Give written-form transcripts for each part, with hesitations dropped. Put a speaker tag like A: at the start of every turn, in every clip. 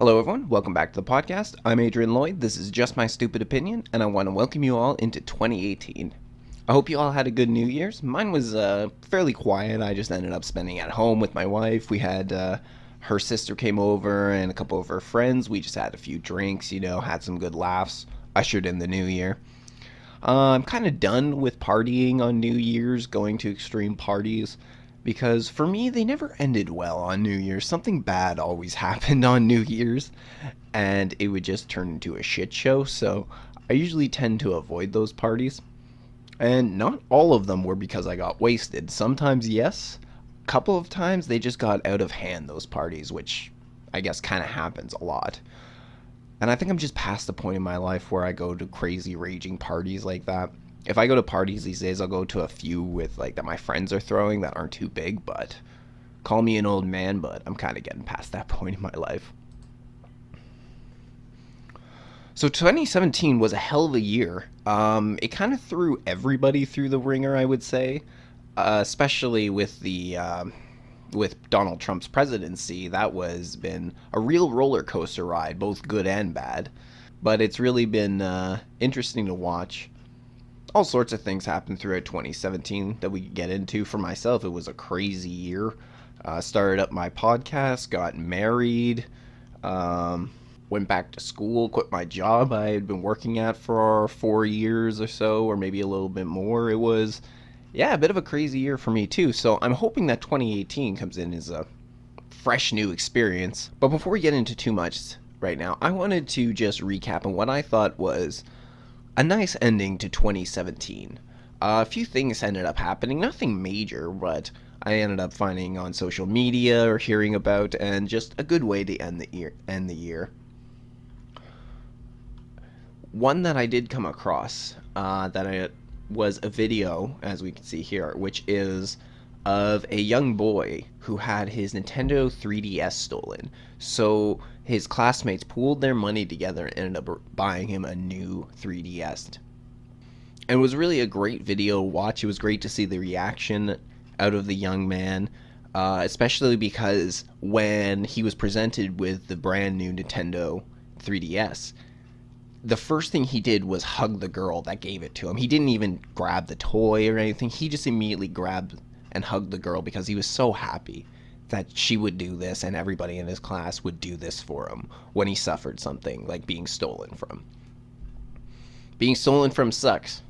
A: Hello everyone, welcome back to the podcast. I'm Adrian Lloyd, this is Just My Stupid Opinion, and I want to welcome you all into 2018. I hope you all had a good New Year's. Mine was fairly quiet. I just ended up spending it at home with my wife. We had, her sister came over and a couple of her friends. We just had a few drinks, had some good laughs, ushered in the new year. I'm kind of done with partying on New Year's, going to extreme parties, because for me, they never ended well on New Year's. Something bad always happened on New Year's, and it would just turn into a shit show, so I usually tend to avoid those parties. And not all of them were because I got wasted. Sometimes, yes. A couple of times, they just got out of hand, those parties, which I guess kind of happens a lot. And I think I'm just past the point in my life where I go to crazy raging parties like that. If I go to parties these days, I'll go to a few with that my friends are throwing that aren't too big, but call me an old man, but I'm kind of getting past that point in my life. So 2017 was a hell of a year. It kind of threw everybody through the ringer, I would say, especially with with Donald Trump's presidency. That was been a real roller coaster ride, both good and bad. But it's really been interesting to watch. All sorts of things happened throughout 2017 that we could get into. For myself, it was a crazy year. Started up my podcast, got married, went back to school, quit my job I had been working at for 4 years or so, or maybe a little bit more. It was, a bit of a crazy year for me too. So I'm hoping that 2018 comes in as a fresh new experience. But before we get into too much right now, I wanted to just recap on what I thought was a nice ending to 2017. A few things ended up happening, nothing major, but I ended up finding on social media or hearing about, and just a good way to end the year. One that I did come across was a video, as we can see here, which is of a young boy who had his Nintendo 3DS stolen. So his classmates pooled their money together and ended up buying him a new 3DS. And it was really a great video to watch. It was great to see the reaction out of the young man, especially because when he was presented with the brand new Nintendo 3DS, the first thing he did was hug the girl that gave it to him. He didn't even grab the toy or anything. He just immediately grabbed and hugged the girl because he was so happy that she would do this and everybody in his class would do this for him when he suffered something like being stolen from. Being stolen from sucks.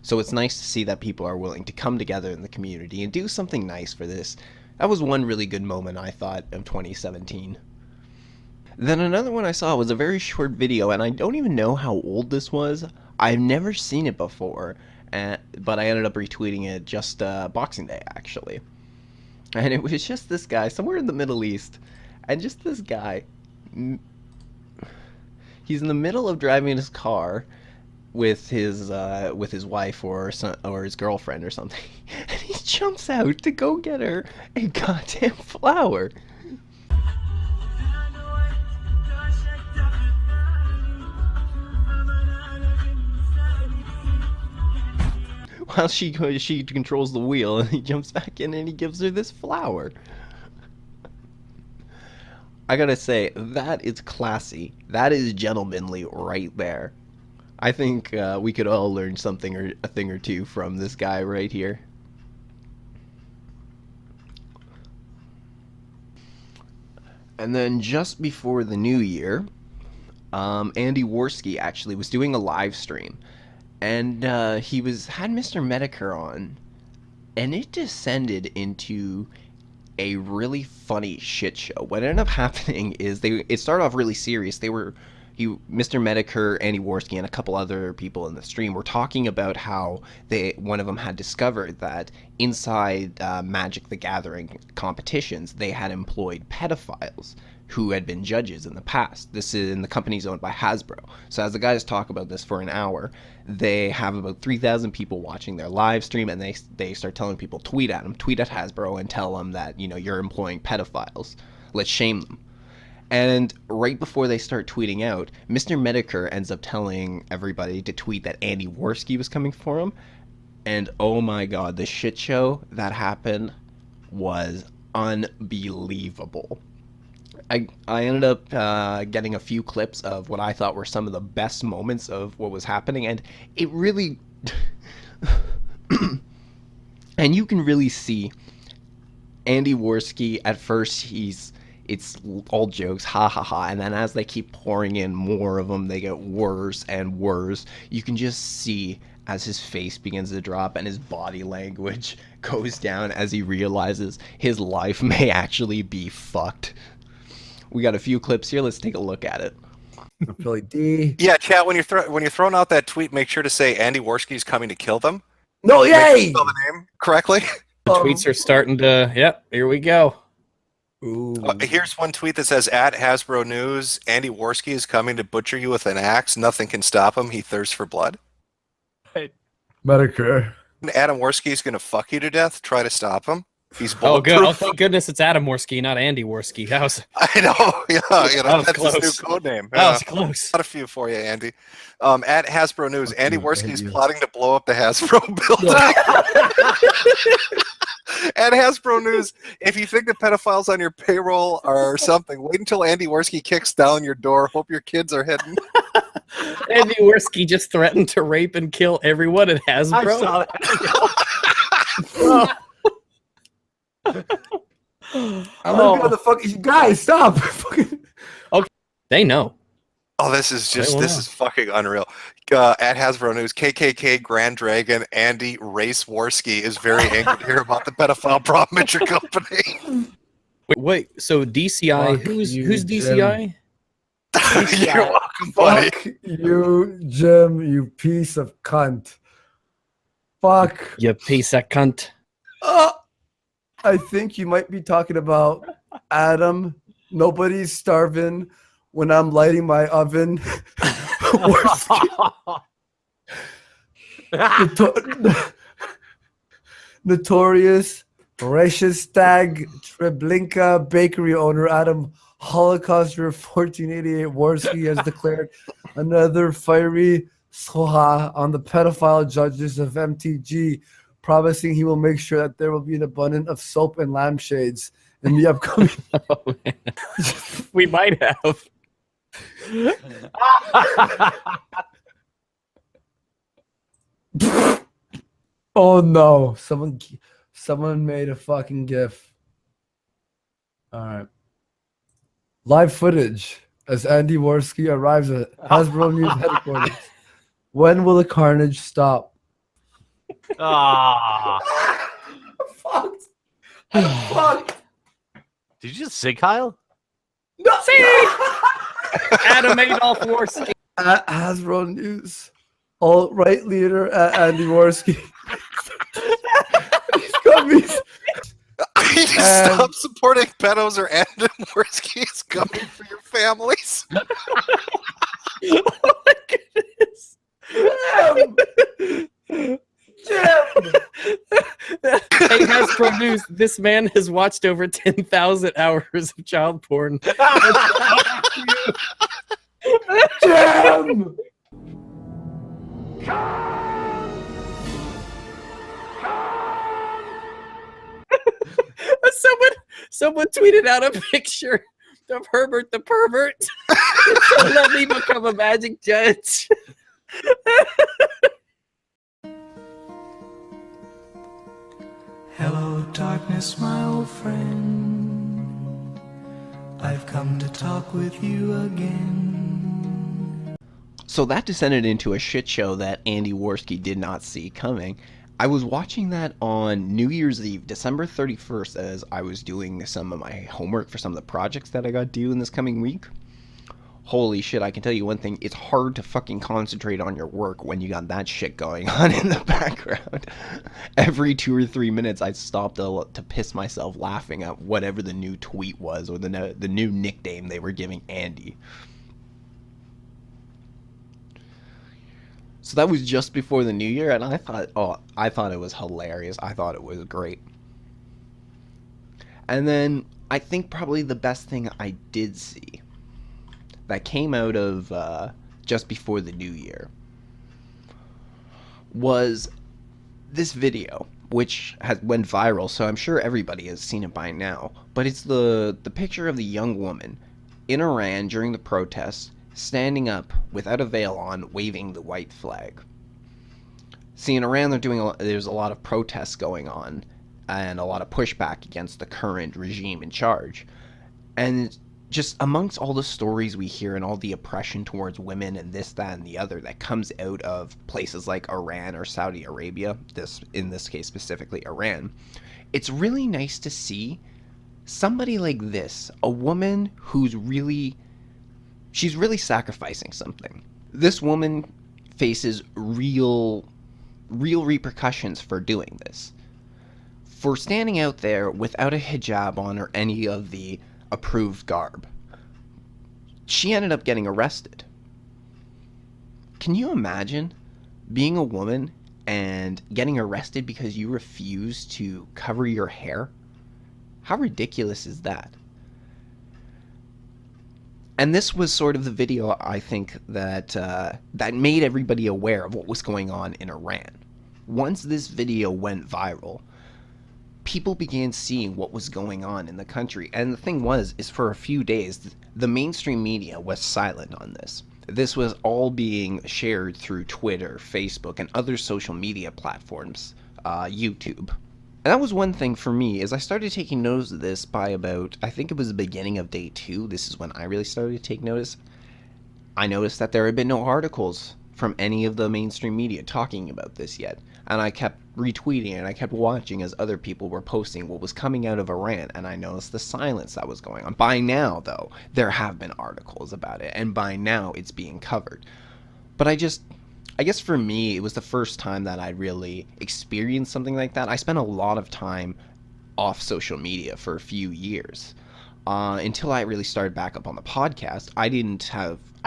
A: So it's nice to see that people are willing to come together in the community and do something nice for this. That was one really good moment, I thought, of 2017. Then another one I saw was a very short video, and I don't even know how old this was. I've never seen it before, but I ended up retweeting it just Boxing Day, actually. And it was just this guy somewhere in the Middle East, and just this guy. He's in the middle of driving his car with his wife or his girlfriend or something, and he jumps out to go get her a goddamn flower. While she controls the wheel, and he jumps back in and he gives her this flower. I gotta say, that is classy. That is gentlemanly right there. I think we could all learn something or a thing or two from this guy right here. And then just before the new year, Andy Worski actually was doing a live stream. And he had Mr. Medicare on, and it descended into a really funny shit show. What ended up happening is it started off really serious. Mr. Medicare, Andy Worski, and a couple other people in the stream were talking about how one of them had discovered that inside Magic the Gathering competitions, they had employed pedophiles who had been judges in the past. This is in the company's owned by Hasbro. So as the guys talk about this for an hour, they have about 3,000 people watching their live stream, and they start telling people, tweet at them, tweet at Hasbro and tell them that, you're employing pedophiles. Let's shame them. And right before they start tweeting out, Mr. Medicare ends up telling everybody to tweet that Andy Worski was coming for him. And oh my god, the shit show that happened was unbelievable. I ended up getting a few clips of what I thought were some of the best moments of what was happening, and it really, and you can really see Andy Worski. At first, it's all jokes, ha ha ha, and then as they keep pouring in more of them, they get worse and worse. You can just see as his face begins to drop and his body language goes down as he realizes his life may actually be fucked. We got a few clips here. Let's take a look at it.
B: Philly D.
C: Yeah, chat. When you're throwing out that tweet, make sure to say Andy Worski's coming to kill them.
B: No,
C: Make sure
B: yay!
C: you spell the name correctly.
D: The tweets are starting to. Yep, here we go.
B: Ooh.
C: Here's one tweet that says, "At Hasbro News, Andy Worski is coming to butcher you with an axe. Nothing can stop him. He thirsts for blood."
B: Medicare.
C: Adam Worski is going to fuck you to death. Try to stop him. He's
D: Oh, good.
C: bulletproof.
D: Oh, thank goodness it's Adam Worski, not Andy Worski. That was
C: I know. Yeah,
D: That was
C: that's his
D: close.
C: new code name.
D: that was close.
C: Got a few for you, Andy. At Hasbro News,
B: Fuck
C: Andy
B: you,
C: Worski
B: thank
C: is
B: you.
C: plotting to blow up the Hasbro building. At Hasbro News, if you think the pedophiles on your payroll are something, wait until Andy Worski kicks down your door. Hope your kids are hidden.
D: Andy Worski just threatened to rape and kill everyone at Hasbro.
E: I saw that.
B: I'm looking at the fucking guys. Stop.
D: They know.
C: Oh, this is
D: I don't know.
C: fucking unreal. At Hasbro News, KKK Grand Dragon Andy Race Worski is very angry to hear about the pedophile problem at your company.
D: Wait. So DCI?
B: Fuck
D: Who's
B: you,
D: DCI?
C: You're welcome, buddy.
B: Fuck you, Jim. You piece of cunt. Fuck.
D: You piece of cunt.
B: I think you might be talking about Adam. Nobody's starving when I'm lighting my oven. Notorious Reichstag Treblinka bakery owner Adam Holocauster 1488 Worski has declared another fiery soha on the pedophile judges of MTG, promising he will make sure that there will be an abundance of soap and lampshades in the upcoming.
D: Oh, man. We might have.
B: Oh no! Someone made a fucking GIF. All right. Live footage as Andy Worski arrives at Hasbro News headquarters. When will the carnage stop?
E: Ah.
B: Fucked. Fucked.
E: Did you just say Kyle?
B: No.
D: Adam Adolf Worski.
B: At Hasbro News, alt-right leader Andy Worski. He's coming.
C: Stop supporting pedos or Adam Worski is coming for your families.
D: Oh my goodness.
B: Jim.
D: Hey, Hasbro News, this man has watched over 10,000 hours of child porn.
B: Jim.
D: Someone tweeted out a picture of Herbert the pervert. So let me become a magic judge.
F: Hello, darkness, my old friend. I've come to talk with you again.
A: So that descended into a shit show that Andy Worski did not see coming. I was watching that on New Year's Eve, December 31st, as I was doing some of my homework for some of the projects that I got due in this coming week. Holy shit, I can tell you one thing, it's hard to fucking concentrate on your work when you got that shit going on in the background. Every 2 or 3 minutes I'd stop to piss myself laughing at whatever the new tweet was or the new nickname they were giving Andy. So that was just before the new year, and I thought it was hilarious. I thought it was great. And then I think probably the best thing I did see that came out of just before the new year was This video, which has went viral, so I'm sure everybody has seen it by now, but it's the picture of the young woman in Iran during the protests, standing up without a veil on, waving the white flag. See, in Iran, there's a lot of protests going on, and a lot of pushback against the current regime in charge. And just amongst all the stories we hear and all the oppression towards women and this, that, and the other that comes out of places like Iran or Saudi Arabia, in this case specifically Iran, it's really nice to see somebody like this, a woman she's really sacrificing something. This woman faces real repercussions for doing this. For standing out there without a hijab on or any of the approved garb. She ended up getting arrested. Can you imagine being a woman and getting arrested because you refuse to cover your hair? How ridiculous is that? And this was sort of the video, I think, that made everybody aware of what was going on in Iran. Once this video went viral, people began seeing what was going on in the country. And the thing is for a few days, the mainstream media was silent on this. This was all being shared through Twitter, Facebook, and other social media platforms, YouTube. And that was one thing for me, is I started taking notice of this by about, I think it was the beginning of day 2. This is when I really started to take notice. I noticed that there had been no articles from any of the mainstream media talking about this yet. And I kept retweeting and I kept watching as other people were posting what was coming out of Iran, and I noticed the silence that was going on. By now, though, there have been articles about it, and by now it's being covered. But I guess for me, it was the first time that I really experienced something like that. I spent a lot of time off social media for a few years. Until I really started back up on the podcast. I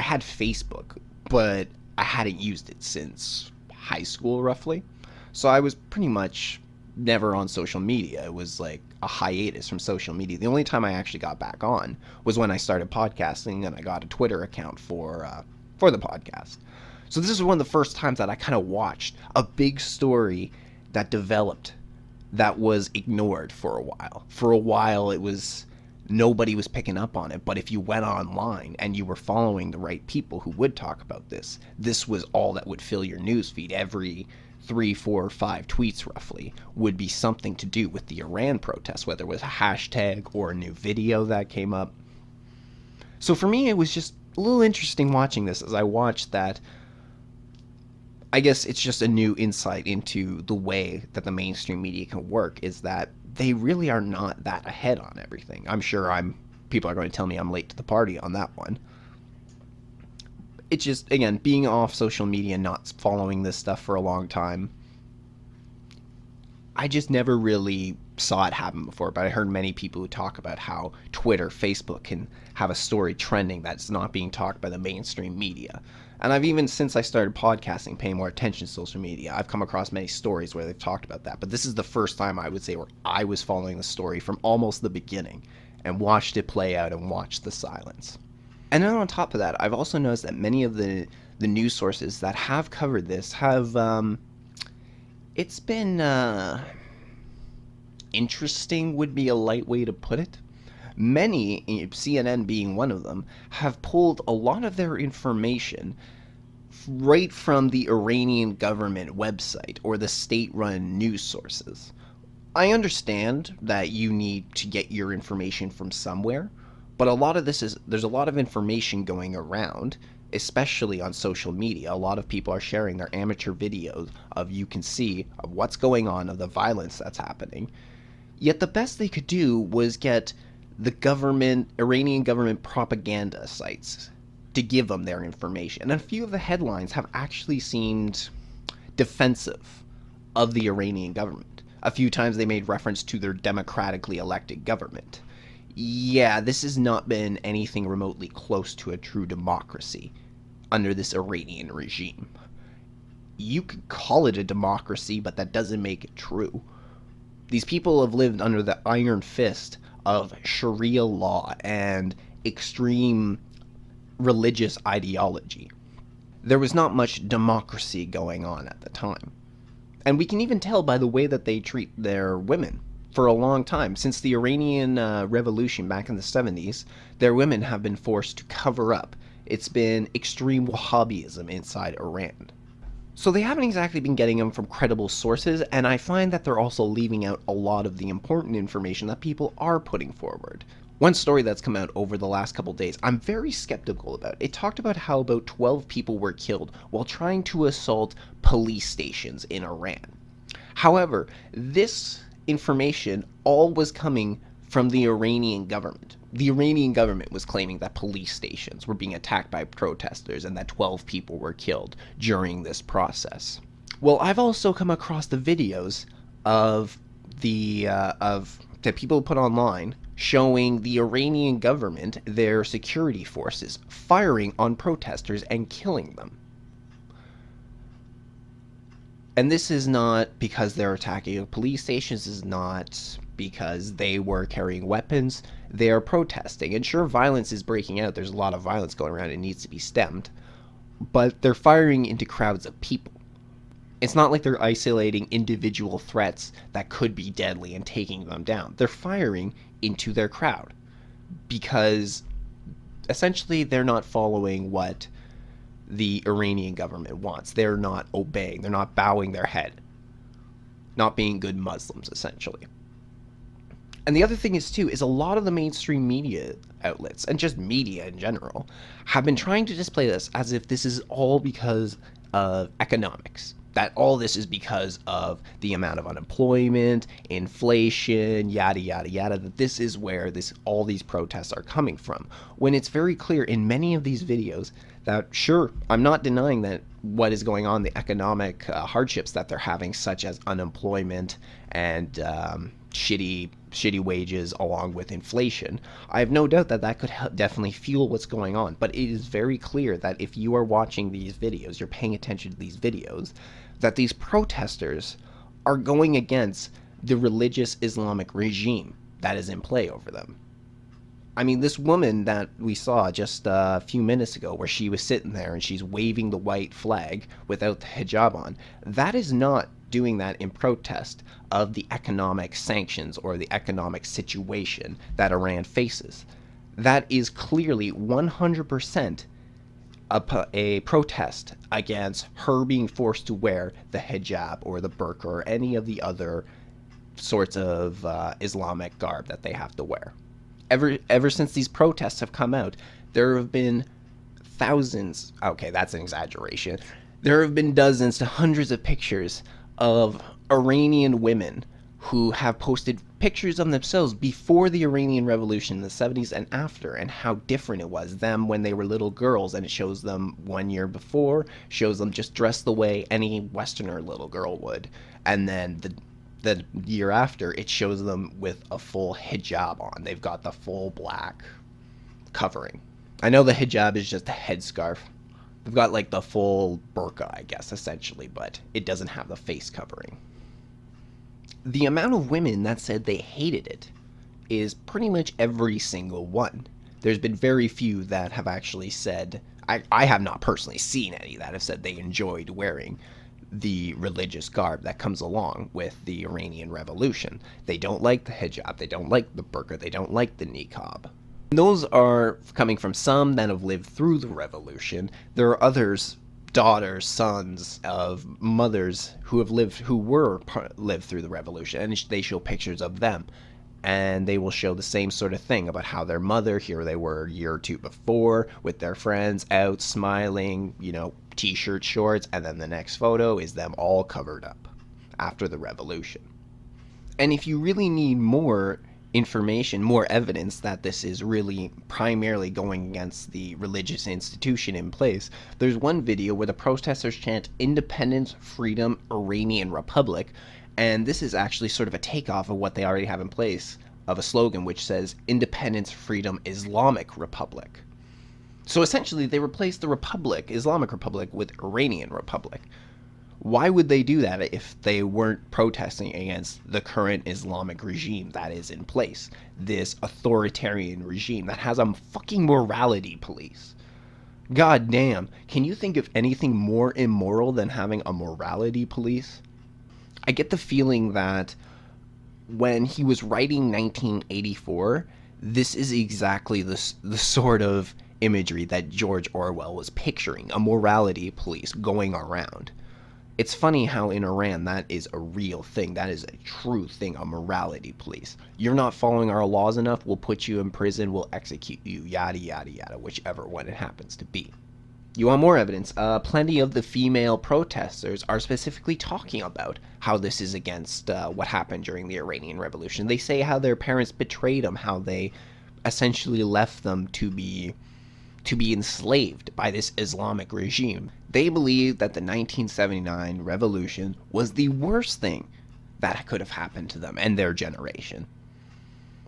A: had Facebook, but I hadn't used it since high school, roughly. So I was pretty much never on social media. It was like a hiatus from social media. The only time I actually got back on was when I started podcasting, and I got a Twitter account for the podcast. So this is one of the first times that I kind of watched a big story that developed that was ignored for a while. For a while, nobody was picking up on it, but if you went online and you were following the right people who would talk about this was all that would fill your newsfeed. Every 3, 4, 5 tweets roughly would be something to do with the Iran protests, whether it was a hashtag or a new video that came up. So for me, it was just a little interesting watching this. As I watched that, I guess it's just a new insight into the way that the mainstream media can work, is that they really are not that ahead on everything. I'm sure people are going to tell me I'm late to the party on that one. It's just, again, being off social media, not following this stuff for a long time, I just never really saw it happen before, but I heard many people who talk about how Twitter, Facebook can have a story trending that's not being talked by the mainstream media. And I've even, since I started podcasting, paying more attention to social media, I've come across many stories where they've talked about that. But this is the first time, I would say, where I was following the story from almost the beginning and watched it play out and watched the silence. And then on top of that, I've also noticed that many of the news sources that have covered this have, it's been interesting would be a light way to put it. Many, CNN being one of them, have pulled a lot of their information right from the Iranian government website or the state-run news sources. I understand that you need to get your information from somewhere, but a lot of there's a lot of information going around, especially on social media. A lot of people are sharing their amateur videos you can see of what's going on, of the violence that's happening. Yet the best they could do was get the Iranian government propaganda sites to give them their information. And a few of the headlines have actually seemed defensive of the Iranian government. A few times they made reference to their democratically elected government. Yeah, this has not been anything remotely close to a true democracy under this Iranian regime. You could call it a democracy, but that doesn't make it true. These people have lived under the iron fist of Sharia law and extreme religious ideology. There was not much democracy going on at the time. And we can even tell by the way that they treat their women. For a long time, since the Iranian Revolution back in the 70s, their women have been forced to cover up. It's been extreme Wahhabism inside Iran. So they haven't exactly been getting them from credible sources, and I find that they're also leaving out a lot of the important information that people are putting forward. One story that's come out over the last couple days I'm very skeptical about. It talked about how about 12 people were killed while trying to assault police stations in Iran. However, this information all was coming from the Iranian government. The Iranian government was claiming that police stations were being attacked by protesters and that 12 people were killed during this process. Well, I've also come across the videos of that people put online showing the Iranian government, their security forces, firing on protesters and killing them. And this is not because they're attacking police stations, this is not because they were carrying weapons. They are protesting. And sure, violence is breaking out. There's a lot of violence going around. It needs to be stemmed. But they're firing into crowds of people. It's not like they're isolating individual threats that could be deadly and taking them down. They're firing into their crowd because essentially they're not following what the Iranian government wants. They're not obeying. They're not bowing their head. Not being good Muslims, essentially. And the other thing is, too, is a lot of the mainstream media outlets, and just media in general, have been trying to display this as if this is all because of economics. That all this is because of the amount of unemployment, inflation, yada, yada, yada, that this is where all these protests are coming from. When it's very clear in many of these videos that, sure, I'm not denying that what is going on, the economic hardships that they're having, such as unemployment and shitty wages along with inflation. I have no doubt that could definitely fuel what's going on, but it is very clear that if you are watching these videos, you're paying attention to these videos, that these protesters are going against the religious Islamic regime that is in play over them. I mean, this woman that we saw just a few minutes ago where she was sitting there and she's waving the white flag without the hijab on, that is not doing that in protest of the economic sanctions or the economic situation that Iran faces. That is clearly 100% a protest against her being forced to wear the hijab or the burqa or any of the other sorts of Islamic garb that they have to wear. Ever since these protests have come out, there have been thousands, okay, that's an exaggeration, there have been dozens to hundreds of pictures of Iranian women who have posted pictures of themselves before the Iranian Revolution in the 70s and after, and how different it was them when they were little girls, and it shows them 1 year before, shows them just dressed the way any Westerner little girl would, and then the year after, it shows them with a full hijab on. They've got the full black covering. I know the hijab is just a headscarf. They've got like the full burqa, I guess, essentially, but it doesn't have the face covering. The amount of women that said they hated it is pretty much every single one. There's been very few that have actually said, I have not personally seen any that have said they enjoyed wearing the religious garb that comes along with the Iranian Revolution. They don't like the hijab, they don't like the burqa, they don't like the niqab. Those are coming from some that have lived through the revolution. There are others, daughters, sons of mothers who have lived through the revolution, and they show pictures of them, and they will show the same sort of thing about how their mother, here they were a year or two before with their friends out smiling, t-shirt, shorts, and then the next photo is them all covered up after the revolution. And if you really need more information, more evidence that this is really primarily going against the religious institution in place, there's one video where the protesters chant "Independence, Freedom, Iranian Republic," and this is actually sort of a takeoff of what they already have in place, of a slogan which says "Independence, Freedom, Islamic Republic." So essentially they replaced the Republic, Islamic Republic, with Iranian Republic. Why would they do that if they weren't protesting against the current Islamic regime that is in place? This authoritarian regime that has a fucking morality police. God damn, can you think of anything more immoral than having a morality police? I get the feeling that when he was writing 1984, this is exactly the sort of imagery that George Orwell was picturing, a morality police going around. It's funny how in Iran that is a real thing. That is a true thing, a morality police. You're not following our laws enough, we'll put you in prison, we'll execute you, yada yada yada, whichever one it happens to be. You want more evidence? Plenty of the female protesters are specifically talking about how this is against what happened during the Iranian Revolution. They say how their parents betrayed them, how they essentially left them to be enslaved by this Islamic regime. They believe that the 1979 revolution was the worst thing that could have happened to them and their generation.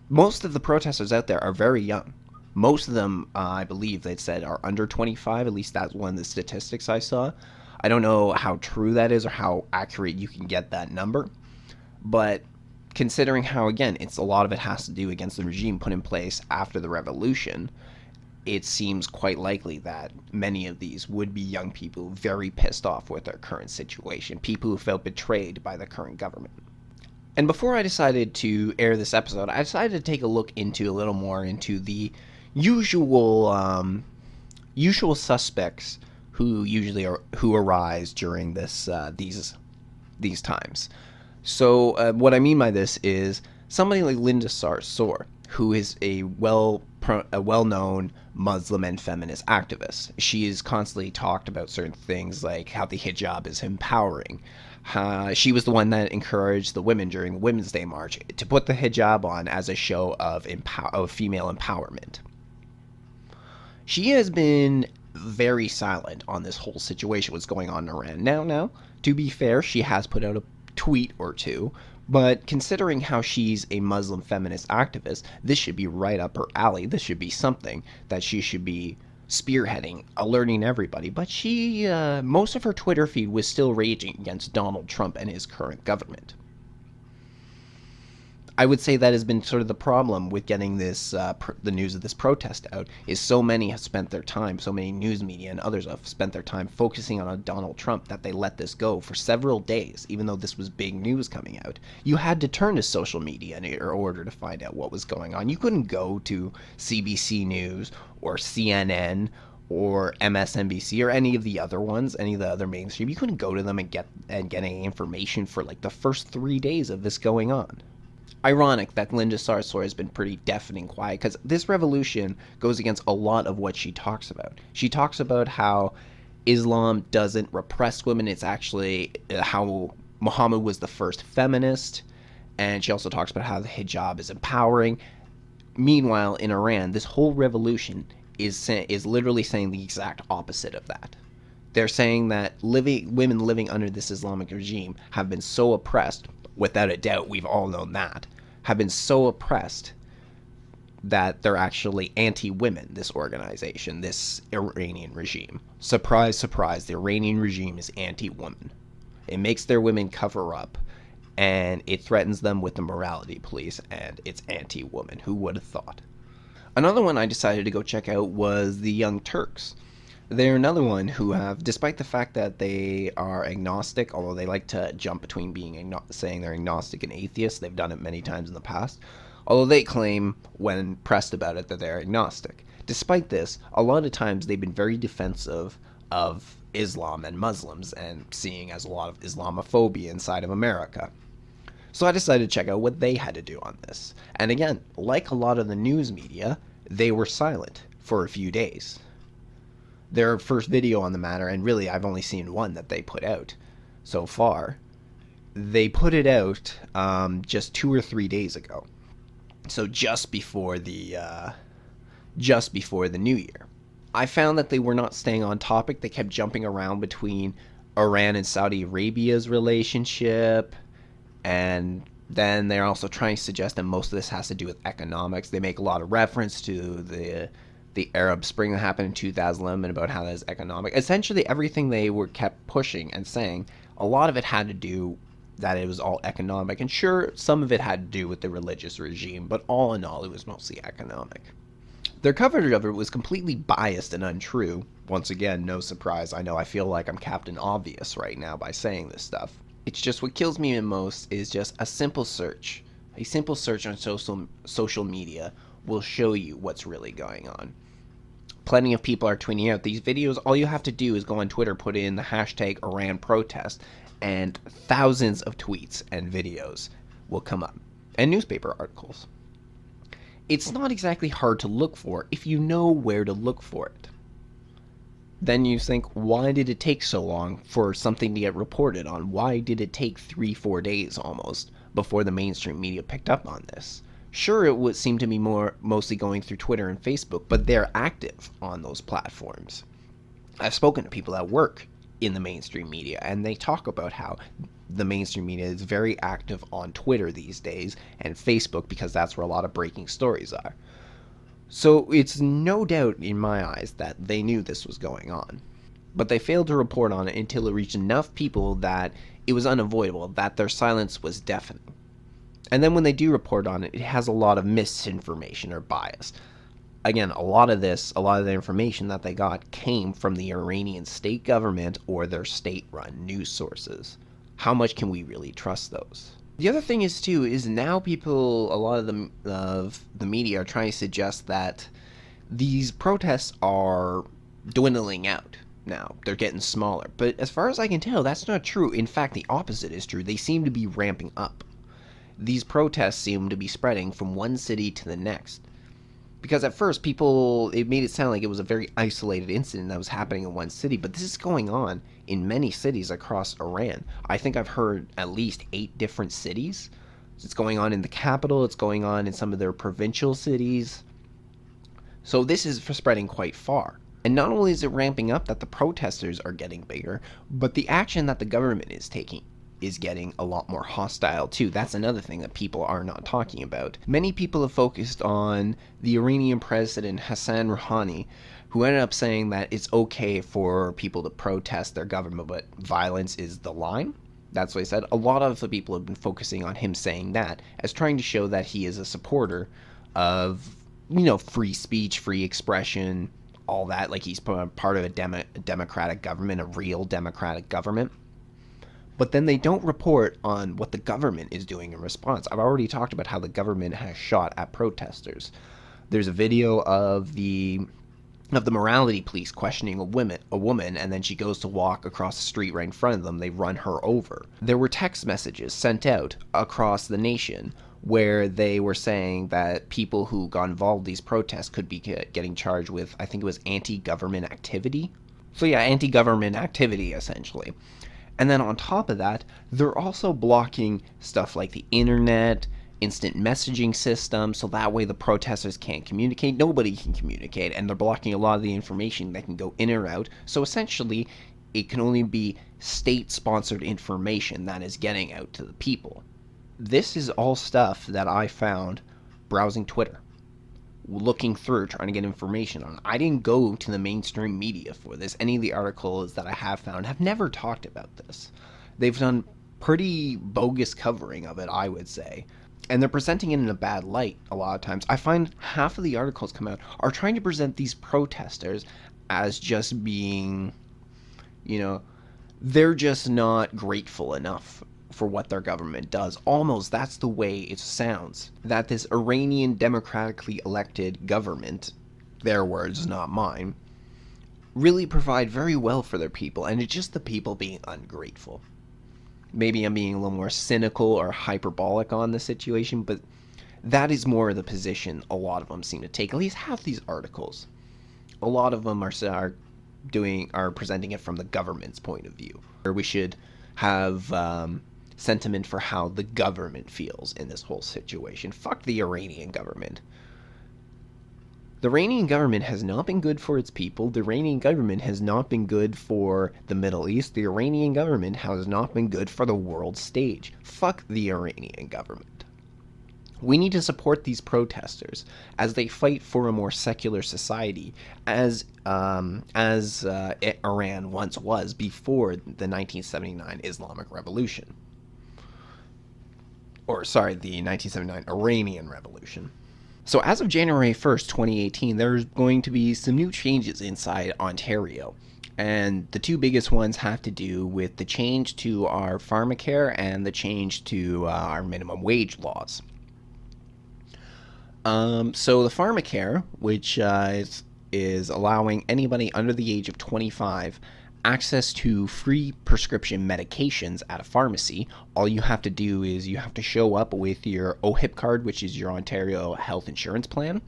A: Most of the protesters out there are very young. Most of them, I believe they said, are under 25. At least that's one of the statistics I saw. I don't know how true that is or how accurate you can get that number. But considering how, again, a lot of it has to do against the regime put in place after the revolution, it seems quite likely that many of these would be young people very pissed off with their current situation, people who felt betrayed by the current government. And before I decided to air this episode, I decided to take a look into a little more into the usual suspects who arise during these times. So what I mean by this is somebody like Linda Sarsour, who is a well-known Muslim and feminist activist. She has constantly talked about certain things like how the hijab is empowering. She was the one that encouraged the women during the Women's Day March to put the hijab on as a show of female empowerment. She has been very silent on this whole situation, what's going on in Iran. Now, to be fair, she has put out a tweet or two, but considering how she's a Muslim feminist activist, this should be right up her alley. This should be something that she should be spearheading, alerting everybody. But most of her Twitter feed was still raging against Donald Trump and his current government. I would say that has been sort of the problem with getting this, the news of this protest out, is so many have spent their time, so many news media and others have spent their time focusing on Donald Trump that they let this go for several days, even though this was big news coming out. You had to turn to social media in order to find out what was going on. You couldn't go to CBC News or CNN or MSNBC or any of the other ones, any of the other mainstream. You couldn't go to them and get any information for like the first 3 days of this going on. Ironic that Linda Sarsour has been pretty deafening quiet, because this revolution goes against a lot of what she talks about. She talks about how Islam doesn't repress women. It's actually how Muhammad was the first feminist. And she also talks about how the hijab is empowering. Meanwhile, in Iran, this whole revolution is literally saying the exact opposite of that. They're saying that women living under this Islamic regime have been so oppressed, without a doubt, we've all known that, have been so oppressed that they're actually anti-women, this organization, this Iranian regime. Surprise, surprise, the Iranian regime is anti-woman. It makes their women cover up, and it threatens them with the morality police, and it's anti-woman. Who would have thought? Another one I decided to go check out was the Young Turks. They're another one who have, despite the fact that they are agnostic, although they like to jump between saying they're agnostic and atheist, they've done it many times in the past, although they claim, when pressed about it, that they're agnostic. Despite this, a lot of times they've been very defensive of Islam and Muslims, and seeing as a lot of Islamophobia inside of America. So I decided to check out what they had to do on this. And again, like a lot of the news media, they were silent for a few days. Their first video on the matter, and really I've only seen one that they put out so far, they put it out just 2 or 3 days ago. So just before the new year. I found that they were not staying on topic. They kept jumping around between Iran and Saudi Arabia's relationship, and then they're also trying to suggest that most of this has to do with economics. They make a lot of reference to the Arab Spring that happened in 2011 about how that is economic. Essentially, everything they were kept pushing and saying, a lot of it had to do that it was all economic. And sure, some of it had to do with the religious regime, but all in all, it was mostly economic. Their coverage of it was completely biased and untrue. Once again, no surprise. I know I feel like I'm Captain Obvious right now by saying this stuff. It's just what kills me most is just a simple search. A simple search on social media will show you what's really going on. Plenty of people are tweeting out these videos. All you have to do is go on Twitter, put in the hashtag Iran protest, and thousands of tweets and videos will come up, and newspaper articles. It's not exactly hard to look for if you know where to look for it. Then you think, why did it take so long for something to get reported on? Why did it take 3-4 days almost before the mainstream media picked up on this? Sure, it would seem to be mostly going through Twitter and Facebook, but they're active on those platforms. I've spoken to people that work in the mainstream media, and they talk about how the mainstream media is very active on Twitter these days and Facebook, because that's where a lot of breaking stories are. So it's no doubt in my eyes that they knew this was going on. But they failed to report on it until it reached enough people that it was unavoidable, that their silence was deafening. And then when they do report on it, it has a lot of misinformation or bias. Again, a lot of the information that they got came from the Iranian state government or their state-run news sources. How much can we really trust those? The other thing is now people, a lot of the media are trying to suggest that these protests are dwindling out now. They're getting smaller. But as far as I can tell, that's not true. In fact, the opposite is true. They seem to be ramping up. These protests seem to be spreading from one city to the next. Because at first, it made it sound like it was a very isolated incident that was happening in one city, but this is going on in many cities across Iran. I think I've heard at least 8 different cities. It's going on in the capital, it's going on in some of their provincial cities. So this is spreading quite far. And not only is it ramping up that the protesters are getting bigger, but the action that the government is taking is getting a lot more hostile too. That's another thing that people are not talking about. Many people have focused on the Iranian president Hassan Rouhani, who ended up saying that it's okay for people to protest their government, but violence is the line. That's what he said. A lot of the people have been focusing on him saying that as trying to show that he is a supporter of, free speech, free expression, all that. Like he's part of a democratic government, a real democratic government. But then they don't report on what the government is doing in response. I've already talked about how the government has shot at protesters. There's a video of the morality police questioning a woman, and then she goes to walk across the street right in front of them. They run her over. There were text messages sent out across the nation where they were saying that people who got involved in these protests could be getting charged with, I think it was anti-government activity. So yeah, anti-government activity, essentially. And then on top of that, they're also blocking stuff like the internet, instant messaging system, so that way the protesters can't communicate. Nobody can communicate, and they're blocking a lot of the information that can go in or out. So essentially, it can only be state-sponsored information that is getting out to the people. This is all stuff that I found browsing Twitter, looking through, trying to get information on. I didn't go to the mainstream media for this. Any of the articles that I have found have never talked about this. They've done pretty bogus covering of it, I would say. And they're presenting it in a bad light a lot of times. I find half of the articles come out are trying to present these protesters as just being, they're just not grateful enough for what their government does. Almost that's the way it sounds. That this Iranian democratically elected government, their words, not mine, really provide very well for their people, and it's just the people being ungrateful. Maybe I'm being a little more cynical or hyperbolic on the situation, but that is more the position a lot of them seem to take. At least half these articles. A lot of them are presenting it from the government's point of view. Or we should have sentiment for how the government feels in this whole situation. Fuck the Iranian government. The Iranian government has not been good for its people. The Iranian government has not been good for the Middle East. The Iranian government has not been good for the world stage. Fuck the Iranian government. We need to support these protesters as they fight for a more secular society, as Iran once was before the 1979 Islamic Revolution. Or, sorry, the 1979 Iranian Revolution. So as of January 1st, 2018, there's going to be some new changes inside Ontario. And the two biggest ones have to do with the change to our pharmacare and the change to our minimum wage laws. So the pharmacare, which is allowing anybody under the age of 25 access to free prescription medications at a pharmacy. All you have to do is you have to show up with your OHIP card, which is your Ontario Health Insurance Plan,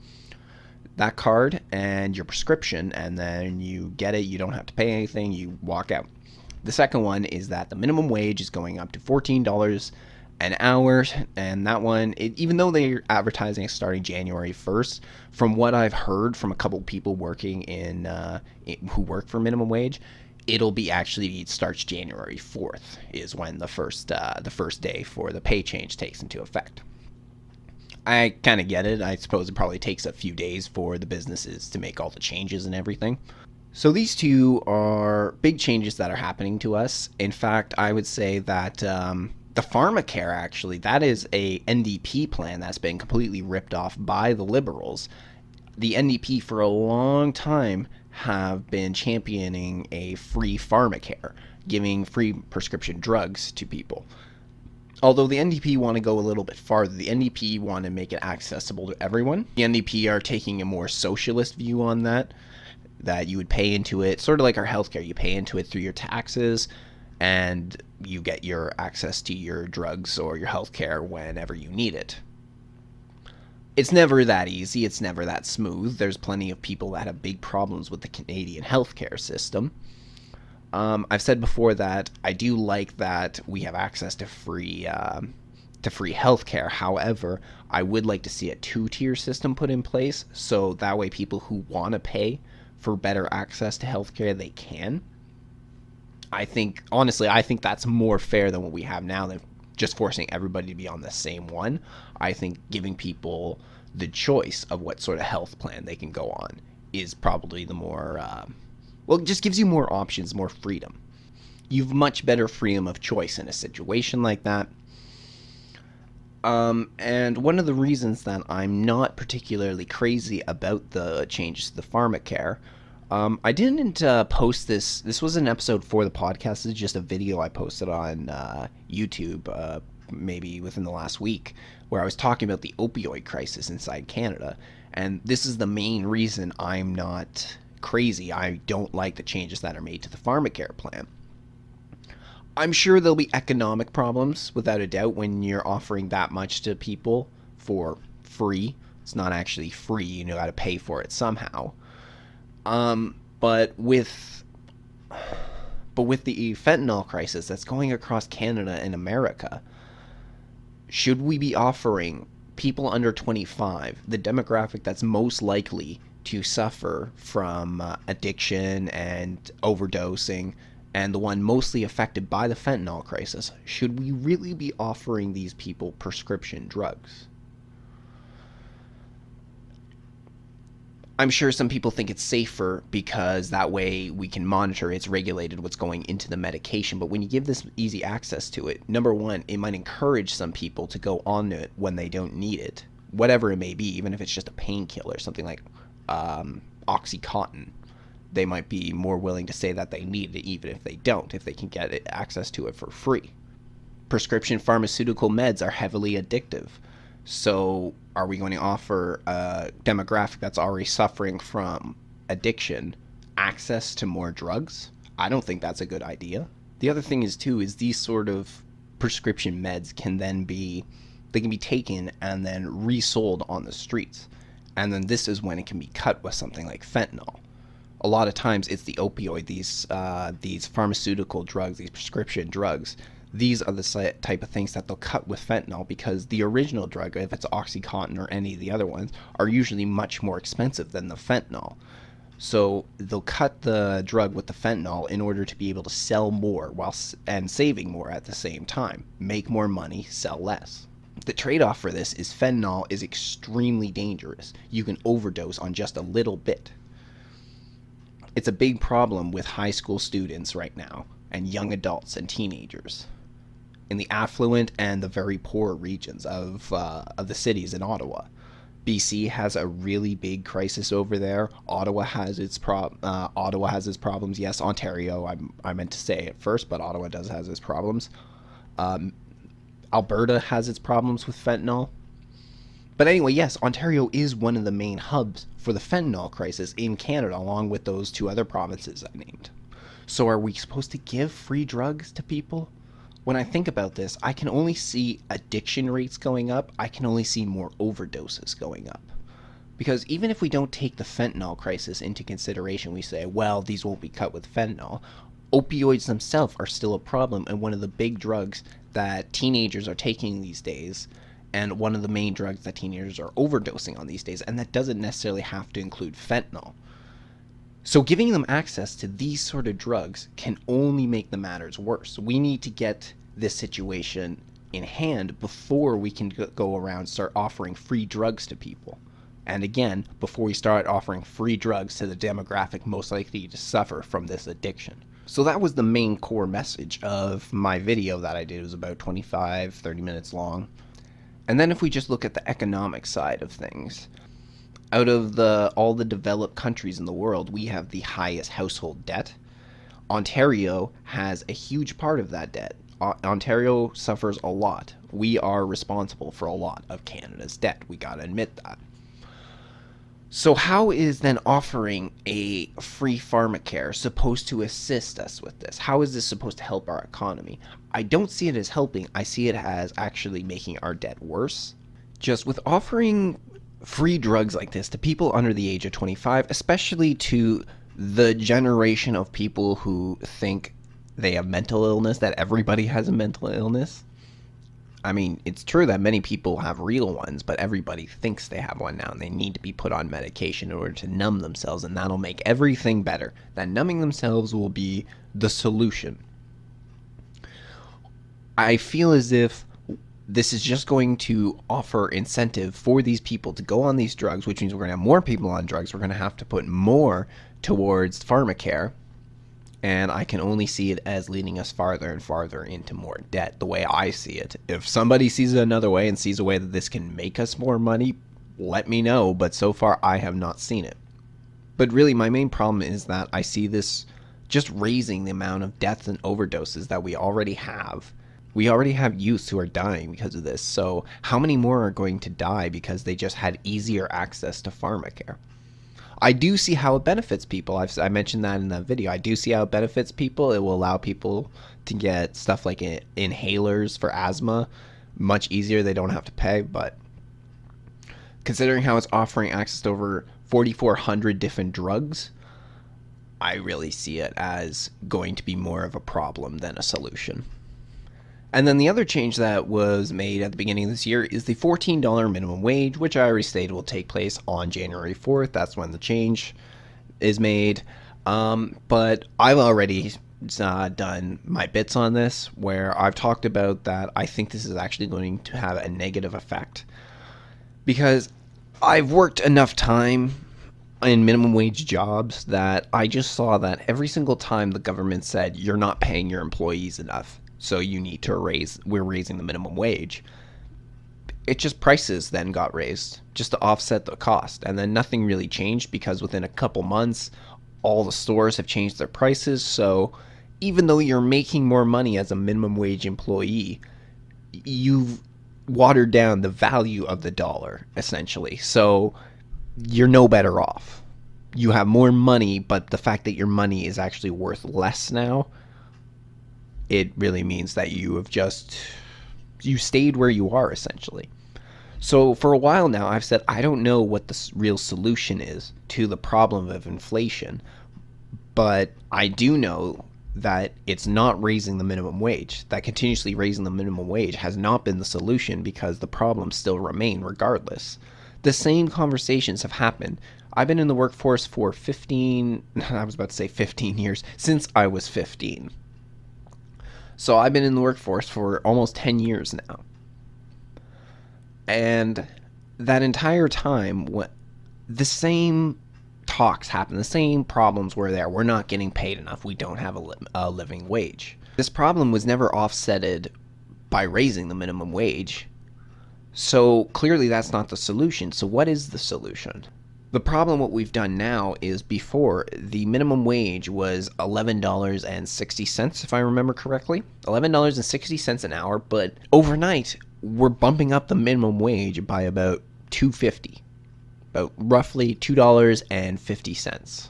A: that card and your prescription, and then you get it. You don't have to pay anything. You walk out. The second one is that the minimum wage is going up to $14 an hour, and that one, even though they're advertising it starting January 1st, from what I've heard from a couple people working who work for minimum wage, it starts January 4th is when the first day for the pay change takes into effect. I kind of get it. I suppose it probably takes a few days for the businesses to make all the changes and everything. So these two are big changes that are happening to us. In fact, I would say that the pharmacare, actually, that is a NDP plan that's been completely ripped off by the Liberals. The NDP for a long time have been championing a free pharmacare, giving free prescription drugs to people. Although the NDP want to go a little bit farther, the NDP want to make it accessible to everyone. The NDP are taking a more socialist view on that you would pay into it, sort of like our healthcare. You pay into it through your taxes, and you get your access to your drugs or your healthcare whenever you need it. It's never that easy. It's never that smooth. There's plenty of people that have big problems with the Canadian healthcare system. I've said before that I do like that we have access to free healthcare. However, I would like to see a two-tier system put in place, so that way people who want to pay for better access to healthcare, they can. Honestly, I think that's more fair than what we have now, than just forcing everybody to be on the same one. I think giving people the choice of what sort of health plan they can go on is probably the more, it just gives you more options, more freedom. You've much better freedom of choice in a situation like that. And one of the reasons that I'm not particularly crazy about the changes to the pharmacare, I didn't post this. This was an episode for the podcast. This is just a video I posted on YouTube maybe within the last week, where I was talking about the opioid crisis inside Canada. And this is the main reason I'm not crazy. I don't like the changes that are made to the pharmacare plan. I'm sure there'll be economic problems, without a doubt, when you're offering that much to people for free. It's not actually free. You got to pay for it somehow. But with the fentanyl crisis that's going across Canada and America, should we be offering people under 25, the demographic that's most likely to suffer from addiction and overdosing, and the one mostly affected by the fentanyl crisis, should we really be offering these people prescription drugs? I'm sure some people think it's safer because that way we can monitor, it's regulated what's going into the medication. But when you give this easy access to it, number one, it might encourage some people to go on it when they don't need it, whatever it may be, even if it's just a painkiller, something like Oxycontin. They might be more willing to say that they need it even if they don't, if they can get access to it for free. Prescription pharmaceutical meds are heavily addictive. So are we going to offer a demographic that's already suffering from addiction access to more drugs? I don't think that's a good idea. The other thing is these sort of prescription meds can be taken and then resold on the streets. And then this is when it can be cut with something like fentanyl. A lot of times it's the opioid, these pharmaceutical drugs, these prescription drugs. These are the type of things that they'll cut with fentanyl, because the original drug, if it's Oxycontin or any of the other ones, are usually much more expensive than the fentanyl. So they'll cut the drug with the fentanyl in order to be able to sell more and saving more at the same time. Make more money, sell less. The trade-off for this is fentanyl is extremely dangerous. You can overdose on just a little bit. It's a big problem with high school students right now, and young adults and teenagers in the affluent and the very poor regions of the cities in Ottawa. BC has a really big crisis over there. Ottawa has its problems. Yes, Ontario. I meant to say it first, but Ottawa does has its problems. Alberta has its problems with fentanyl. But anyway, yes, Ontario is one of the main hubs for the fentanyl crisis in Canada, along with those two other provinces I named. So are we supposed to give free drugs to people? When I think about this, I can only see addiction rates going up. I can only see more overdoses going up. Because even if we don't take the fentanyl crisis into consideration, we say, well, these won't be cut with fentanyl. Opioids themselves are still a problem, and one of the big drugs that teenagers are taking these days, and one of the main drugs that teenagers are overdosing on these days, and that doesn't necessarily have to include fentanyl. So giving them access to these sort of drugs can only make the matters worse. We need to get this situation in hand before we can go around start offering free drugs to people. And again, before we start offering free drugs to the demographic most likely to suffer from this addiction. So that was the main core message of my video that I did. It was about 25-30 minutes long. And then if we just look at the economic side of things, out of all the developed countries in the world, we have the highest household debt. Ontario has a huge part of that debt. Ontario suffers a lot. We are responsible for a lot of Canada's debt. We gotta admit that. So how is then offering a free pharmacare supposed to assist us with this? How is this supposed to help our economy? I don't see it as helping. I see it as actually making our debt worse. Just with offering free drugs like this to people under the age of 25, especially to the generation of people who think they have mental illness, that everybody has a mental illness. I mean, it's true that many people have real ones, but everybody thinks they have one now, and they need to be put on medication in order to numb themselves, and that'll make everything better. That numbing themselves will be the solution. I feel as if this is just going to offer incentive for these people to go on these drugs, which means we're going to have more people on drugs. We're going to have to put more towards pharmacare. And I can only see it as leading us farther and farther into more debt, the way I see it. If somebody sees it another way and sees a way that this can make us more money, let me know. But so far, I have not seen it. But really, my main problem is that I see this just raising the amount of deaths and overdoses that we already have. We already have youths who are dying because of this. So how many more are going to die because they just had easier access to pharmacare? I do see how it benefits people. I mentioned that in that video. I do see how it benefits people. It will allow people to get stuff like inhalers for asthma much easier. They don't have to pay. But considering how it's offering access to over 4,400 different drugs, I really see it as going to be more of a problem than a solution. And then the other change that was made at the beginning of this year is the $14 minimum wage, which I already stated will take place on January 4th. That's when the change is made. But I've already done my bits on this, where I've talked about that I think this is actually going to have a negative effect. Because I've worked enough time in minimum wage jobs that I just saw that every single time the government said, you're not paying your employees enough, so you need to we're raising the minimum wage, it just prices then got raised just to offset the cost. And then nothing really changed, because within a couple months, all the stores have changed their prices. So even though you're making more money as a minimum wage employee, you've watered down the value of the dollar, essentially. So you're no better off. You have more money, but the fact that your money is actually worth less now, it really means that you stayed where you are, essentially. So for a while now, I've said I don't know what the real solution is to the problem of inflation, but I do know that it's not raising the minimum wage. That continuously raising the minimum wage has not been the solution, because the problems still remain regardless. The same conversations have happened. I've been in the workforce for 15 years, since I was 15. So I've been in the workforce for almost 10 years now. And that entire time, the same talks happened, the same problems were there. We're not getting paid enough. We don't have a living wage. This problem was never offsetted by raising the minimum wage. So clearly that's not the solution. So what is the solution? The problem what we've done now is before the minimum wage was $11.60 if I remember correctly. $11.60 an hour, but overnight we're bumping up the minimum wage by about $2.50. About roughly $2.50.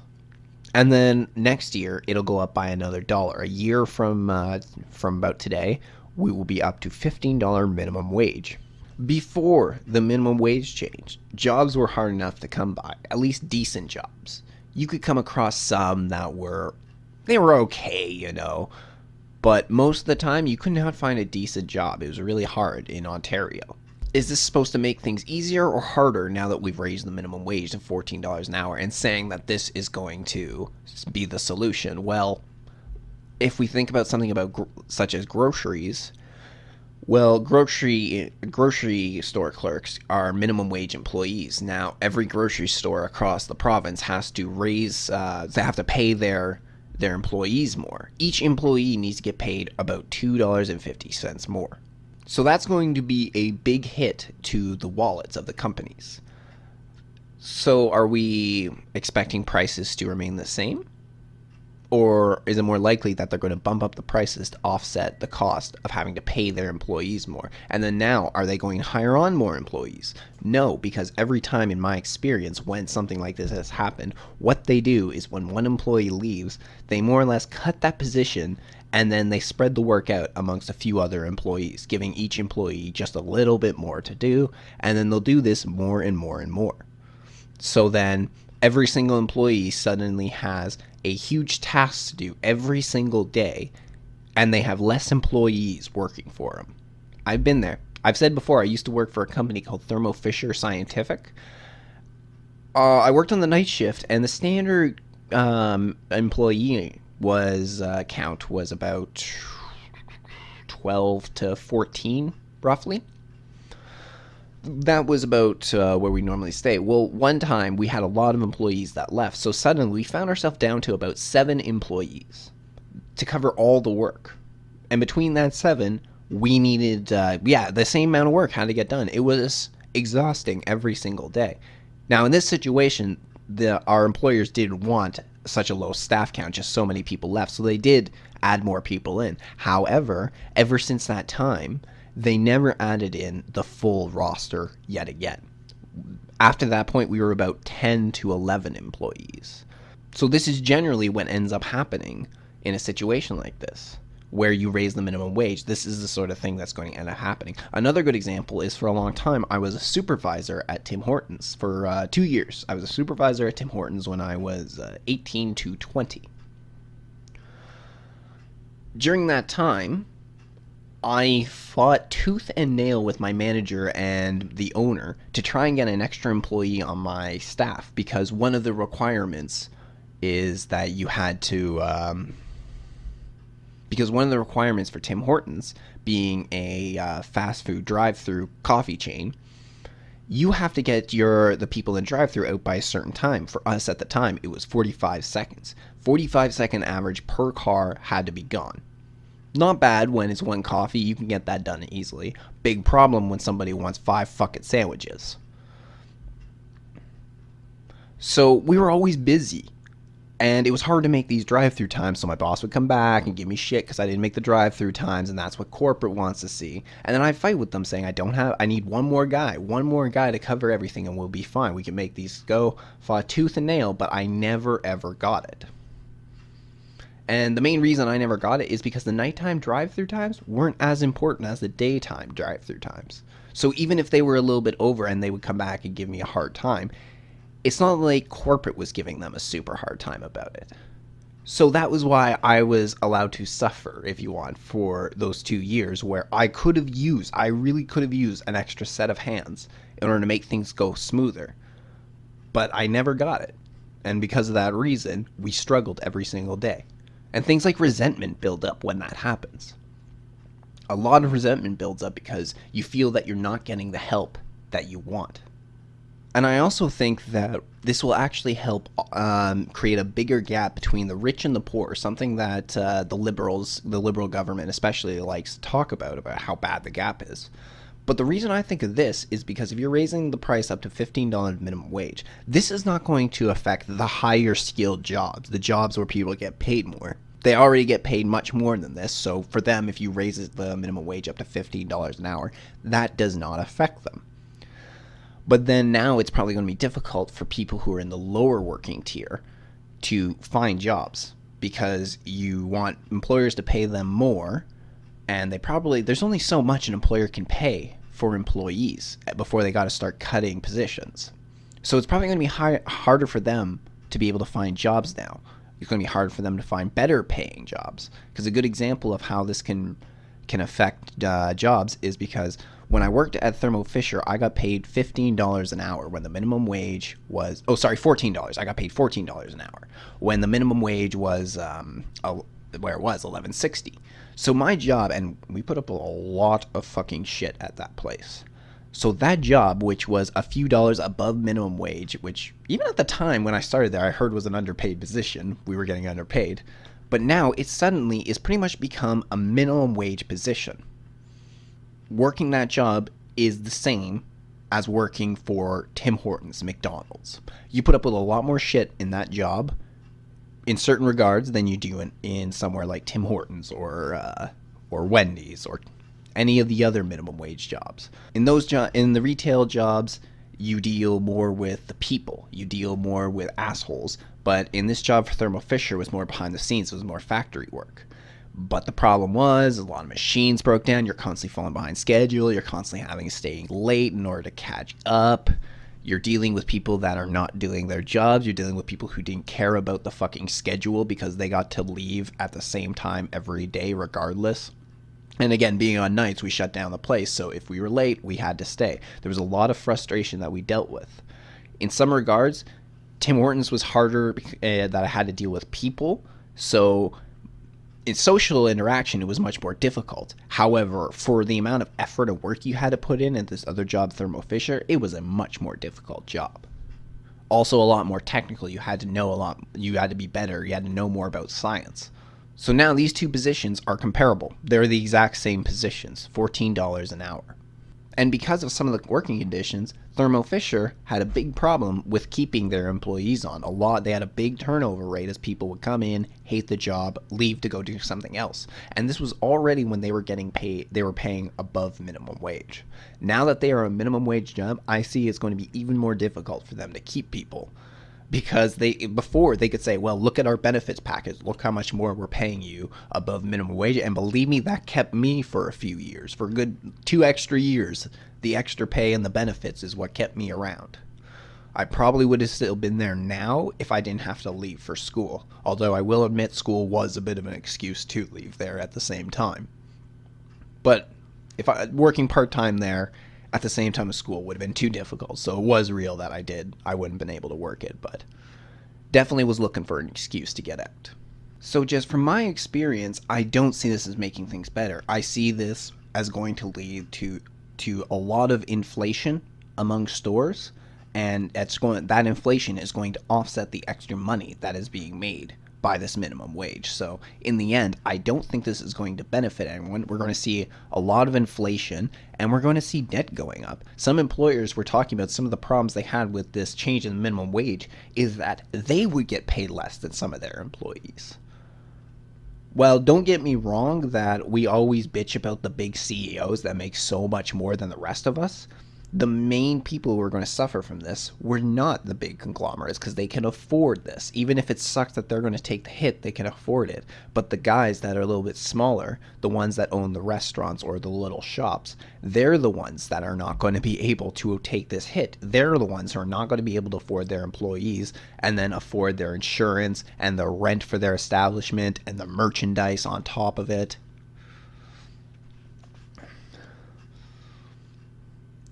A: And then next year it'll go up by another dollar. A year from about today, we will be up to $15 minimum wage. Before the minimum wage change, jobs were hard enough to come by, at least decent jobs. You could come across some that were okay, you know, but most of the time you could not find a decent job. It was really hard in Ontario. Is this supposed to make things easier or harder now that we've raised the minimum wage to $14 an hour and saying that this is going to be the solution? Well, if we think about something about such as groceries, well, grocery store clerks are minimum wage employees. Now, every grocery store across the province has to they have to pay their employees more. Each employee needs to get paid about $2.50 more. So that's going to be a big hit to the wallets of the companies. So are we expecting prices to remain the same? Or is it more likely that they're going to bump up the prices to offset the cost of having to pay their employees more? And then now, are they going to hire on more employees? No, because every time in my experience when something like this has happened, what they do is when one employee leaves, they more or less cut that position and then they spread the work out amongst a few other employees, giving each employee just a little bit more to do, and then they'll do this more and more and more. So then every single employee suddenly has a huge task to do every single day, and they have less employees working for them. I've been there. I've said before, I used to work for a company called Thermo Fisher Scientific. I worked on the night shift, and the standard employee count was about 12 to 14, roughly. That was about where we normally stay. Well, one time we had a lot of employees that left, so suddenly we found ourselves down to about 7 employees to cover all the work. And between that 7, we needed, the same amount of work had to get done. It was exhausting every single day. Now, in this situation, our employers didn't want such a low staff count, just so many people left, so they did add more people in. However, ever since that time, they never added in the full roster yet again. After that point, we were about 10 to 11 employees. So this is generally what ends up happening in a situation like this, where you raise the minimum wage. This is the sort of thing that's going to end up happening. Another good example is, for a long time, I was a supervisor at Tim Hortons for 2 years. I was a supervisor at Tim Hortons when I was 18 to 20. During that time, I fought tooth and nail with my manager and the owner to try and get an extra employee on my staff, because one of the requirements is that you had to, because one of the requirements for Tim Hortons, being a fast food drive-through coffee chain, you have to get the people in drive-through out by a certain time. For us at the time, it was 45 seconds. 45-second average per car had to be gone. Not bad when it's one coffee, you can get that done easily. Big problem when somebody wants 5 fucking sandwiches. So we were always busy, and it was hard to make these drive-through times, so my boss would come back and give me shit because I didn't make the drive-through times, and that's what corporate wants to see. And then I fight with them saying I need one more guy to cover everything and we'll be fine. We can make these go, fought tooth and nail, but I never ever got it. And the main reason I never got it is because the nighttime drive-through times weren't as important as the daytime drive-through times. So even if they were a little bit over and they would come back and give me a hard time, it's not like corporate was giving them a super hard time about it. So that was why I was allowed to suffer, if you want, for those 2 years where I really could have used an extra set of hands in order to make things go smoother. But I never got it. And because of that reason, we struggled every single day. And things like resentment build up when that happens. A lot of resentment builds up because you feel that you're not getting the help that you want. And I also think that this will actually help create a bigger gap between the rich and the poor, something that the liberal government especially likes to talk about how bad the gap is. But the reason I think of this is because if you're raising the price up to $15 minimum wage, this is not going to affect the higher skilled jobs, the jobs where people get paid more. They already get paid much more than this, so for them, if you raise the minimum wage up to $15 an hour, that does not affect them. But then now it's probably going to be difficult for people who are in the lower working tier to find jobs because you want employers to pay them more, and there's only so much an employer can pay for employees before they got to start cutting positions. So it's probably going to be harder for them to be able to find jobs now. It's going to be hard for them to find better paying jobs. Because a good example of how this can affect jobs is because when I worked at Thermo Fisher, I got paid $15 an hour when the minimum wage was, $14. I got paid $14 an hour when the minimum wage was, $11.60. So my job, and we put up a lot of fucking shit at that place. So that job, which was a few dollars above minimum wage, which even at the time when I started there, I heard was an underpaid position. We were getting underpaid. But now it suddenly is pretty much become a minimum wage position. Working that job is the same as working for Tim Hortons, McDonald's. You put up with a lot more shit in that job in certain regards than you do in somewhere like Tim Hortons or Wendy's or any of the other minimum wage jobs. In the retail jobs, you deal more with the people. You deal more with assholes. But in this job for Thermo Fisher, it was more behind the scenes. It was more factory work. But the problem was a lot of machines broke down. You're constantly falling behind schedule. You're constantly having to stay late in order to catch up. You're dealing with people that are not doing their jobs. You're dealing with people who didn't care about the fucking schedule because they got to leave at the same time every day regardless. And again, being on nights, we shut down the place. So if we were late, we had to stay. There was a lot of frustration that we dealt with. In some regards, Tim Hortons was harder that I had to deal with people. So in social interaction, it was much more difficult. However, for the amount of effort and work you had to put in at this other job, Thermo Fisher, it was a much more difficult job. Also a lot more technical. You had to know a lot. You had to be better. You had to know more about science. So now these two positions are comparable. They're the exact same positions, $14 an hour. And because of some of the working conditions, Thermo Fisher had a big problem with keeping their employees on. They had a big turnover rate as people would come in, hate the job, leave to go do something else. And this was already when they were getting paid, they were paying above minimum wage. Now that they are a minimum wage job, I see it's going to be even more difficult for them to keep people. Because before they could say, well, look at our benefits package. Look how much more we're paying you above minimum wage. And believe me, that kept me for a few years. For a good 2 extra years, the extra pay and the benefits is what kept me around. I probably would have still been there now if I didn't have to leave for school. Although I will admit school was a bit of an excuse to leave there at the same time. But if working part-time there at the same time as school would have been too difficult. So it was real that I wouldn't have been able to work it, but definitely was looking for an excuse to get out. So just from my experience, I don't see this as making things better. I see this as going to lead to a lot of inflation among stores, and that inflation is going to offset the extra money that is being made by this minimum wage. So in the end, I don't think this is going to benefit anyone. We're going to see a lot of inflation, and we're going to see debt going up. Some employers were talking about some of the problems they had with this change in the minimum wage is that they would get paid less than some of their employees. Well, don't get me wrong that we always bitch about the big CEOs that make so much more than the rest of us. The main people who are going to suffer from this were not the big conglomerates because they can afford this. Even if it sucks that they're going to take the hit, they can afford it. But the guys that are a little bit smaller, the ones that own the restaurants or the little shops, they're the ones that are not going to be able to take this hit. They're the ones who are not going to be able to afford their employees and then afford their insurance and the rent for their establishment and the merchandise on top of it.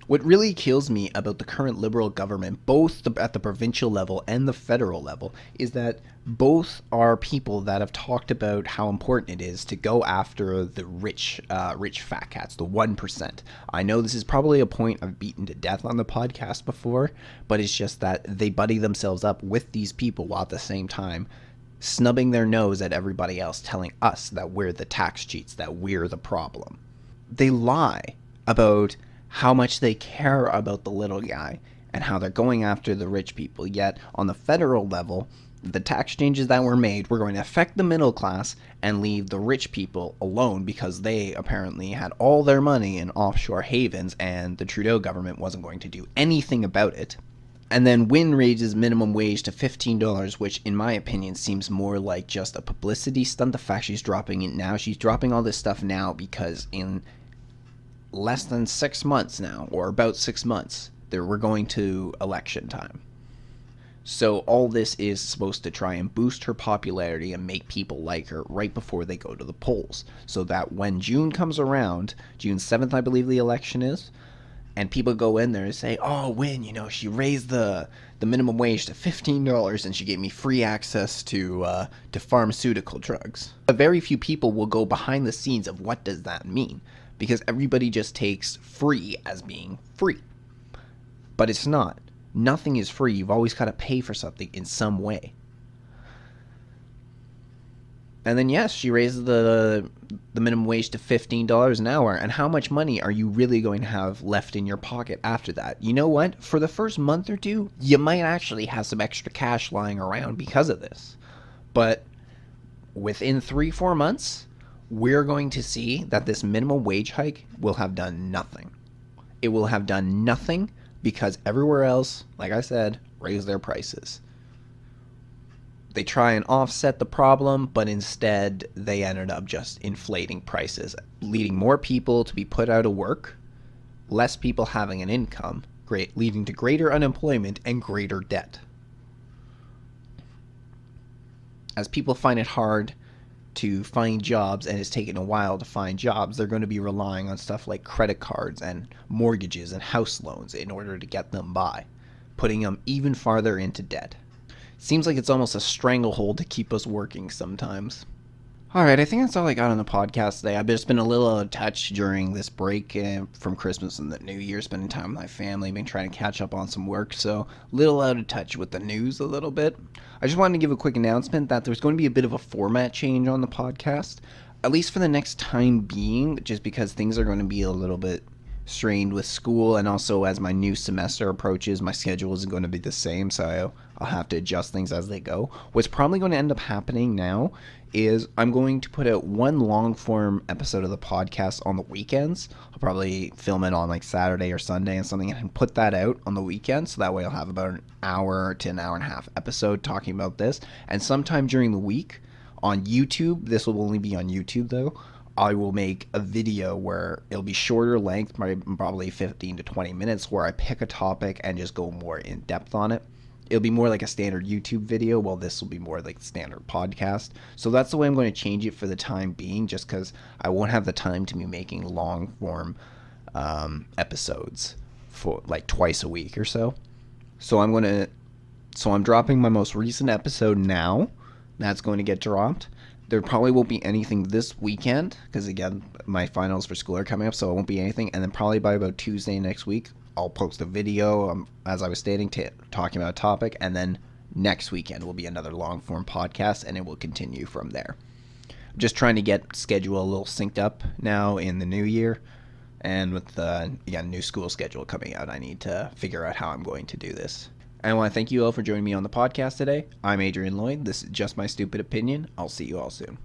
A: What really kills me about the current Liberal government, both at the provincial level and the federal level, is that both are people that have talked about how important it is to go after the rich fat cats, the 1%. I know this is probably a point I've beaten to death on the podcast before, but it's just that they buddy themselves up with these people while at the same time snubbing their nose at everybody else, telling us that we're the tax cheats, that we're the problem. They lie about how much they care about the little guy and how they're going after the rich people. Yet on the federal level, the tax changes that were made were going to affect the middle class and leave the rich people alone because they apparently had all their money in offshore havens and the Trudeau government wasn't going to do anything about it. And then Wynne raises minimum wage to $15, which in my opinion seems more like just a publicity stunt. The fact she's dropping it now, she's dropping all this stuff now because in less than 6 months now, or about 6 months, we're going to election time. So all this is supposed to try and boost her popularity and make people like her right before they go to the polls. So that when June comes around, June 7th I believe the election is, and people go in there and say, oh, Wynne, she raised the minimum wage to $15 and she gave me free access to pharmaceutical drugs. Very few people will go behind the scenes of what does that mean, because everybody just takes free as being free. But it's not. Nothing is free. You've always got to pay for something in some way. And then yes, she raises the minimum wage to $15 an hour. And how much money are you really going to have left in your pocket after that? You know what? For the first month or two, you might actually have some extra cash lying around because of this. But within 3-4 months, we're going to see that this minimum wage hike will have done nothing. It will have done nothing because everywhere else, like I said, raised their prices. They try and offset the problem, but instead they ended up just inflating prices, leading more people to be put out of work, less people having an income, leading to greater unemployment and greater debt. As people find it hard to find jobs and it's taken a while to find jobs, they're going to be relying on stuff like credit cards and mortgages and house loans in order to get them by, putting them even farther into debt. Seems like it's almost a stranglehold to keep us working sometimes. Alright, I think that's all I got on the podcast today. I've just been a little out of touch during this break from Christmas and the New Year, spending time with my family, been trying to catch up on some work, so a little out of touch with the news a little bit. I just wanted to give a quick announcement that there's going to be a bit of a format change on the podcast, at least for the next time being, just because things are going to be a little bit strained with school, and also as my new semester approaches, my schedule isn't going to be the same, so I'll have to adjust things as they go. What's probably going to end up happening now is I'm going to put out one long form episode of the podcast on the weekends. I'll probably film it on like Saturday or Sunday and something and put that out on the weekend, so that way I'll have about an hour to an hour and a half episode talking about this. And sometime during the week on YouTube, this will only be on YouTube though, I will make a video where it'll be shorter length, probably 15 to 20 minutes, where I pick a topic and just go more in depth on it. It'll be more like a standard YouTube video, while this will be more like standard podcast. So that's the way I'm going to change it for the time being, just because I won't have the time to be making long form episodes for like twice a week or so. So I'm dropping my most recent episode now. That's going to get dropped. There probably won't be anything this weekend, because again, my finals for school are coming up, so it won't be anything. And then probably by about Tuesday next week, I'll post a video, as I was stating, talking about a topic. And then next weekend will be another long form podcast, and it will continue from there. I'm just trying to get schedule a little synced up now in the new year. And with the new school schedule coming out, I need to figure out how I'm going to do this. I want to thank you all for joining me on the podcast today. I'm Adrian Lloyd. This is Just My Stupid Opinion. I'll see you all soon.